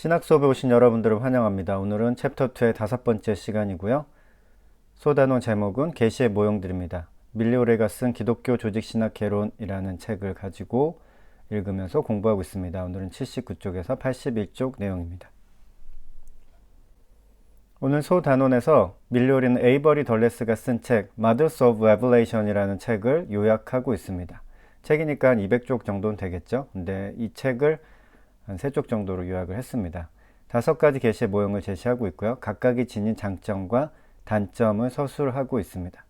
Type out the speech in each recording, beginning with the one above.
신학 수업에 오신 여러분들을 환영합니다. 오늘은 챕터 2의 5번째 시간이고요. 소단원 제목은 계시의 모형들입니다. 밀리오레가 쓴 기독교 조직신학 개론이라는 책을 가지고 읽으면서 공부하고 있습니다. 오늘은 79쪽에서 81쪽 내용입니다. 오늘 소단원에서 밀리오레는 에이버리 덜레스가 쓴 책 Mothers of Revelation이라는 책을 요약하고 있습니다. 책이니까 한 200쪽 정도는 되겠죠. 근데 이 책을 한 3쪽 정도로 요약을 했습니다. 5가지 계시의 모형을 제시하고 있고요. 각각이 지닌 장점과 단점을 서술하고 있습니다.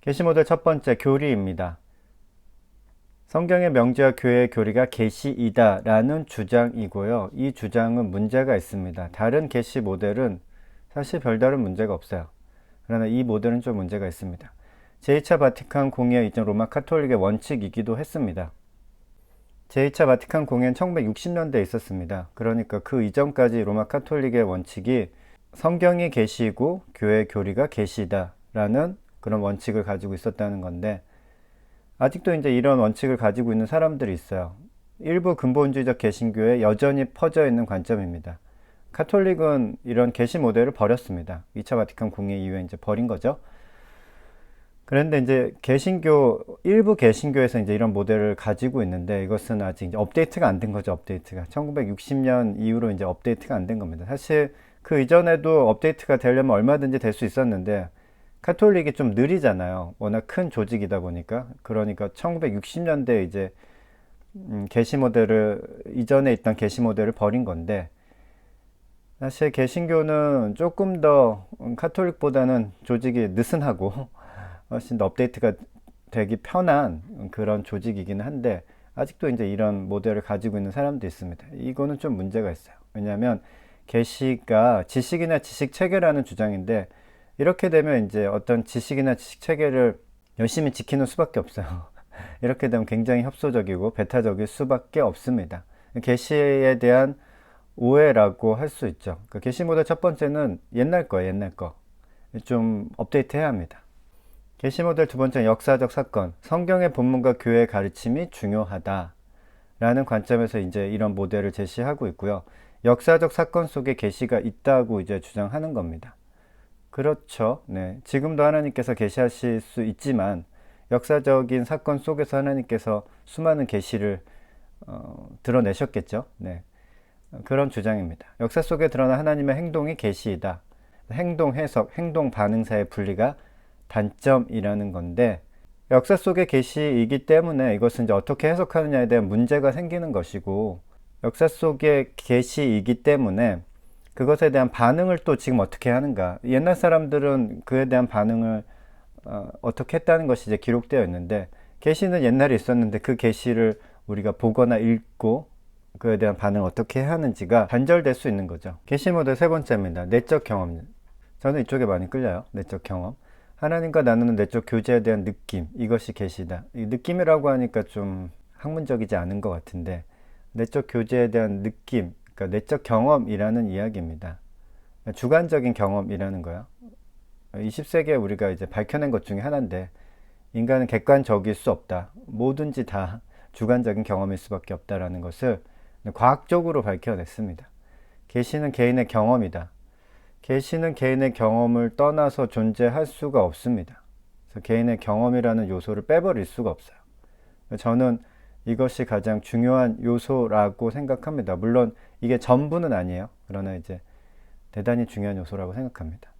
계시 모델 첫 번째, 교리입니다. 성경의 명제와 교회의 교리가 계시이다 라는 주장이고요. 이 주장은 문제가 있습니다. 다른 계시 모델은 사실 별다른 문제가 없어요. 그러나 이 모델은 좀 문제가 있습니다. 제2차 바티칸 공의회 이전 로마 카톨릭의 원칙이기도 했습니다. 제2차 바티칸 공의회는 1960년대에 있었습니다. 그러니까 그 이전까지 로마 카톨릭의 원칙이 성경이 계시이고 교회 교리가 계시다 라는 그런 원칙을 가지고 있었다는 건데, 아직도 이제 이런 원칙을 가지고 있는 사람들이 있어요. 일부 근본주의적 개신교에 여전히 퍼져 있는 관점입니다. 카톨릭은 이런 계시 모델을 버렸습니다. 2차 바티칸 공의회 이후에 이제 버린 거죠. 그런데 이제 일부 개신교에서 이제 이런 모델을 가지고 있는데, 이것은 아직 이제 업데이트가 안 된 거죠. 업데이트가 1960년 이후로 이제 업데이트가 안 된 겁니다. 사실 그 이전에도 업데이트가 되려면 얼마든지 될 수 있었는데, 카톨릭이 좀 느리잖아요. 워낙 큰 조직이다 보니까. 그러니까 1960년대에 이제 게시 모델을, 이전에 있던 게시 모델을 버린 건데, 사실 개신교는 조금 더 카톨릭보다는 조직이 느슨하고 훨씬 더 업데이트가 되기 편한 그런 조직이긴 한데, 아직도 이제 이런 모델을 가지고 있는 사람도 있습니다. 이거는 좀 문제가 있어요. 왜냐하면 계시가 지식이나 지식 체계라는 주장인데, 이렇게 되면 이제 어떤 지식이나 지식 체계를 열심히 지키는 수밖에 없어요. 이렇게 되면 굉장히 협소적이고 배타적일 수밖에 없습니다. 계시에 대한 오해라고 할 수 있죠. 그 계시 모델 첫 번째는 옛날 거예요, 옛날 거. 좀 업데이트해야 합니다. 계시 모델 두 번째는 역사적 사건. 성경의 본문과 교회의 가르침이 중요하다 라는 관점에서 이제 이런 모델을 제시하고 있고요. 역사적 사건 속에 계시가 있다고 이제 주장하는 겁니다. 그렇죠. 네. 지금도 하나님께서 계시하실 수 있지만 역사적인 사건 속에서 하나님께서 수많은 계시를 드러내셨겠죠. 네. 그런 주장입니다. 역사 속에 드러난 하나님의 행동이 계시이다. 행동 해석, 행동 반응 사이의 분리가 단점이라는 건데, 역사 속의 계시이기 때문에 이것은 이제 어떻게 해석하느냐에 대한 문제가 생기는 것이고, 역사 속의 계시이기 때문에 그것에 대한 반응을 또 지금 어떻게 하는가. 옛날 사람들은 그에 대한 반응을 어떻게 했다는 것이 이제 기록되어 있는데, 계시는 옛날에 있었는데 그 계시를 우리가 보거나 읽고 그에 대한 반응을 어떻게 해야 하는지가 단절될 수 있는 거죠. 계시 모델 세 번째입니다. 내적 경험. 저는 이쪽에 많이 끌려요. 내적 경험. 하나님과 나누는 내적 교제에 대한 느낌, 이것이 계시다. 이 느낌이라고 하니까 좀 학문적이지 않은 것 같은데, 내적 교제에 대한 느낌, 그러니까 내적 경험이라는 이야기입니다. 주관적인 경험이라는 거야. 20세기에 우리가 이제 밝혀낸 것 중에 하나인데, 인간은 객관적일 수 없다. 뭐든지 다 주관적인 경험일 수밖에 없다라는 것을 과학적으로 밝혀냈습니다. 계시는 개인의 경험이다. 계시는 개인의 경험을 떠나서 존재할 수가 없습니다. 그래서 개인의 경험이라는 요소를 빼버릴 수가 없어요. 저는 이것이 가장 중요한 요소라고 생각합니다. 물론 이게 전부는 아니에요. 그러나 이제 대단히 중요한 요소라고 생각합니다.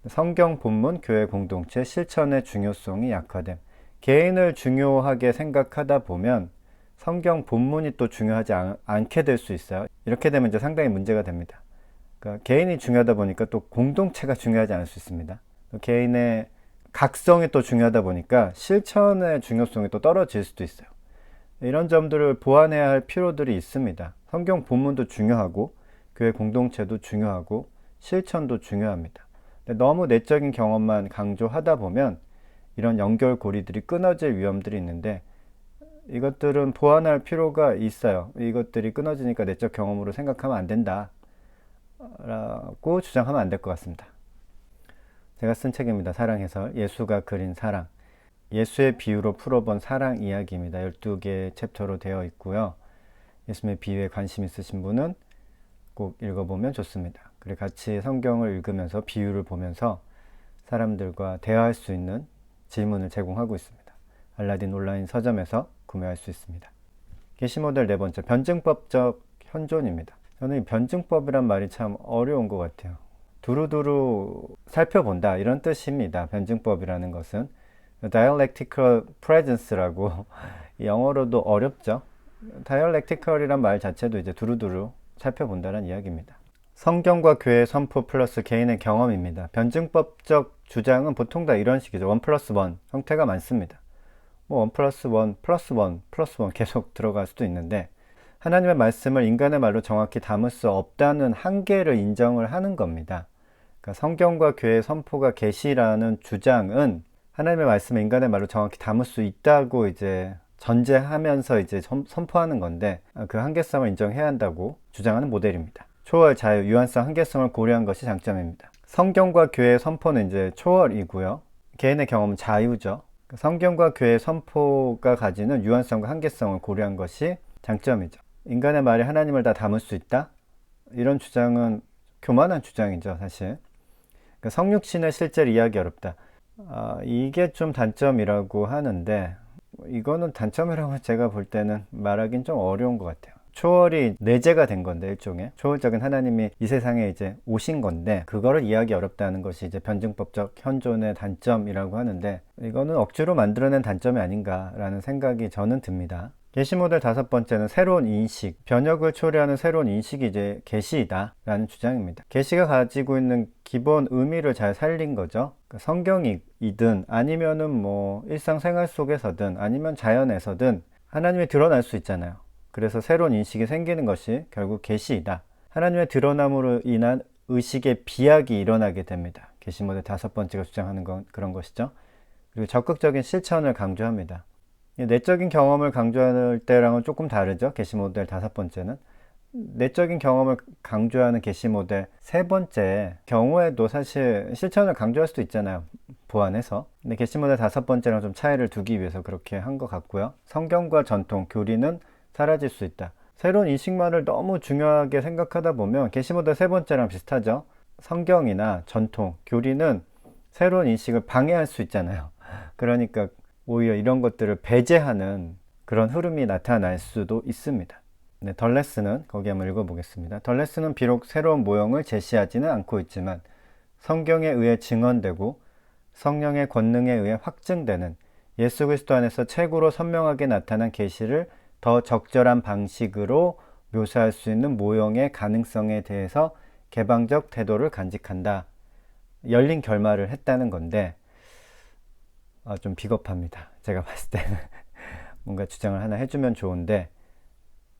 성경 본문, 교회 공동체, 실천의 중요성이 약화됨. 개인을 중요하게 생각하다 보면 성경 본문이 또 중요하지 않게 될 수 있어요. 이렇게 되면 이제 상당히 문제가 됩니다. 그러니까 개인이 중요하다 보니까 또 공동체가 중요하지 않을 수 있습니다. 개인의 각성이 또 중요하다 보니까 실천의 중요성이 또 떨어질 수도 있어요. 이런 점들을 보완해야 할 필요들이 있습니다. 성경 본문도 중요하고 교회 공동체도 중요하고 실천도 중요합니다. 너무 내적인 경험만 강조하다 보면 이런 연결고리들이 끊어질 위험들이 있는데, 이것들은 보완할 필요가 있어요. 이것들이 끊어지니까 내적 경험으로 생각하면 안 된다 라고 주장하면 안 될 것 같습니다. 제가 쓴 책입니다. 사랑해설. 예수가 그린 사랑. 예수의 비유로 풀어본 사랑 이야기입니다. 12개의 챕터로 되어 있고요. 예수님의 비유에 관심 있으신 분은 꼭 읽어보면 좋습니다. 그리고 같이 성경을 읽으면서 비유를 보면서 사람들과 대화할 수 있는 질문을 제공하고 있습니다. 알라딘 온라인 서점에서 구매할 수 있습니다. 계시 모델 네 번째, 변증법적 현존입니다. 저는 이 변증법이란 말이 참 어려운 것 같아요. 두루두루 살펴본다 이런 뜻입니다. 변증법이라는 것은 dialectical presence라고 영어로도 어렵죠. dialectical이란 말 자체도 이제 두루두루 살펴본다는 이야기입니다. 성경과 교회의 선포 플러스 개인의 경험입니다. 변증법적 주장은 보통 다 이런 식이죠. 1 플러스 1 형태가 많습니다. 뭐 1 플러스 1 플러스 1 플러스 1 계속 들어갈 수도 있는데, 하나님의 말씀을 인간의 말로 정확히 담을 수 없다는 한계를 인정을 하는 겁니다. 그러니까 성경과 교회의 선포가 계시라는 주장은 하나님의 말씀을 인간의 말로 정확히 담을 수 있다고 이제 전제하면서 이제 선포하는 건데, 그 한계성을 인정해야 한다고 주장하는 모델입니다. 초월, 자유, 유한성, 한계성을 고려한 것이 장점입니다. 성경과 교회의 선포는 이제 초월이고요. 개인의 경험은 자유죠. 성경과 교회의 선포가 가지는 유한성과 한계성을 고려한 것이 장점이죠. 인간의 말이 하나님을 다 담을 수 있다? 이런 주장은 교만한 주장이죠, 사실. 그러니까 성육신을 실제로 이해하기 어렵다. 이게 좀 단점이라고 하는데, 이거는 단점이라고 제가 볼 때는 말하긴 좀 어려운 것 같아요. 초월이 내재가 된 건데, 일종의 초월적인 하나님이 이 세상에 이제 오신 건데, 그거를 이해하기 어렵다는 것이 이제 변증법적 현존의 단점이라고 하는데, 이거는 억지로 만들어낸 단점이 아닌가라는 생각이 저는 듭니다. 계시 모델 다섯 번째는 새로운 인식, 변혁을 초래하는 새로운 인식이 이제 계시이다 라는 주장입니다. 계시가 가지고 있는 기본 의미를 잘 살린 거죠. 그러니까 성경이든 아니면은 뭐 일상생활 속에서든 아니면 자연에서든 하나님이 드러날 수 있잖아요. 그래서 새로운 인식이 생기는 것이 결국 계시이다. 하나님의 드러남으로 인한 의식의 비약이 일어나게 됩니다. 계시 모델 다섯 번째가 주장하는 건 그런 것이죠. 그리고 적극적인 실천을 강조합니다. 내적인 경험을 강조할 때랑은 조금 다르죠. 계시 모델 다섯 번째는 내적인 경험을 강조하는 계시 모델 세 번째 경우에도 사실 실천을 강조할 수도 있잖아요, 보완해서. 근데 계시 모델 다섯 번째랑 좀 차이를 두기 위해서 그렇게 한 것 같고요. 성경과 전통, 교리는 사라질 수 있다. 새로운 인식만을 너무 중요하게 생각하다 보면 계시 모델 세 번째랑 비슷하죠. 성경이나 전통, 교리는 새로운 인식을 방해할 수 있잖아요. 그러니까 오히려 이런 것들을 배제하는 그런 흐름이 나타날 수도 있습니다. 네, 덜레스는 거기 한번 읽어보겠습니다. 덜레스는 비록 새로운 모형을 제시하지는 않고 있지만 성경에 의해 증언되고 성령의 권능에 의해 확증되는 예수 그리스도 안에서 최고로 선명하게 나타난 계시를 더 적절한 방식으로 묘사할 수 있는 모형의 가능성에 대해서 개방적 태도를 간직한다. 열린 결말을 했다는 건데 좀 비겁합니다. 제가 봤을 때는 뭔가 주장을 하나 해주면 좋은데,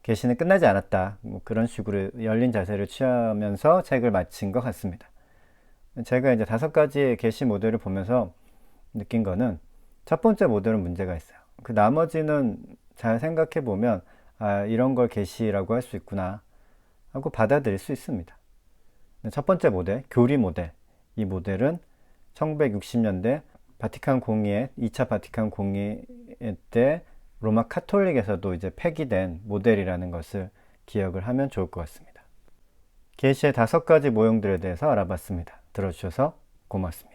계시는 끝나지 않았다. 뭐 그런 식으로 열린 자세를 취하면서 책을 마친 것 같습니다. 제가 이제 5가지의 계시 모델을 보면서 느낀 거는 첫 번째 모델은 문제가 있어요. 그 나머지는 잘 생각해 보면 이런 걸 계시라고 할 수 있구나 하고 받아들일 수 있습니다. 첫 번째 모델, 교리 모델. 이 모델은 1960년대 바티칸 공의회, 2차 바티칸 공의회 때 로마 카톨릭에서도 이제 폐기된 모델이라는 것을 기억을 하면 좋을 것 같습니다. 계시의 5가지 모형들에 대해서 알아봤습니다. 들어주셔서 고맙습니다.